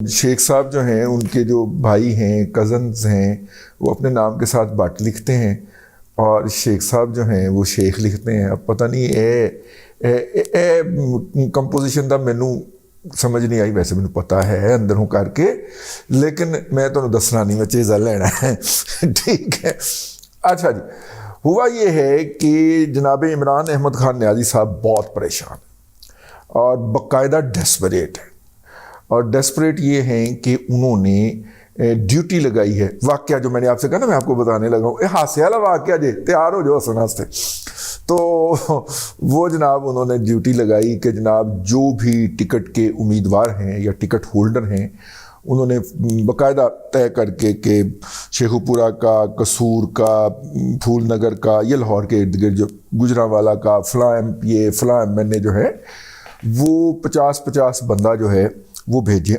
शेख साहब जो हैं उनके जो भाई हैं कज़न्स हैं वो अपने नाम के साथ बट लिखते हैं और शेख साहब जो हैं वो शेख लिखते हैं। अब पता नहीं कंपोजिशन का मैनू समझ नहीं आई, वैसे मैंने पता है अंदरों करके, लेकिन मैं तो दसना नहीं, मैं चीज़ा लेना है ठीक है। अच्छा जी, हुआ ये है कि जनाब इमरान अहमद खान न्याजी साहब बहुत परेशान और बाकायदा डेस्परेट हैं। और डेस्परेट ये हैं कि उन्होंने ड्यूटी लगाई है। वाक़या जो मैंने आपसे कहा ना, मैं आपको बताने लगा हूँ, हास्य वाला वाक़या जे, तैयार हो जाओ हंसने वास्ते। तो वो जनाब उन्होंने ड्यूटी लगाई कि जनाब जो भी टिकट के उम्मीदवार हैं या टिकट होल्डर हैं, उन्होंने बाकायदा तय करके कि शेखुपुरा का, कसूर का, फूल नगर का, ये लाहौर के इर्द गिर्द जो गुजरांवाला का, फ़लाँ MPA फ़लाँ MNA जो है वो 50-50 बंदा जो है वो भेजें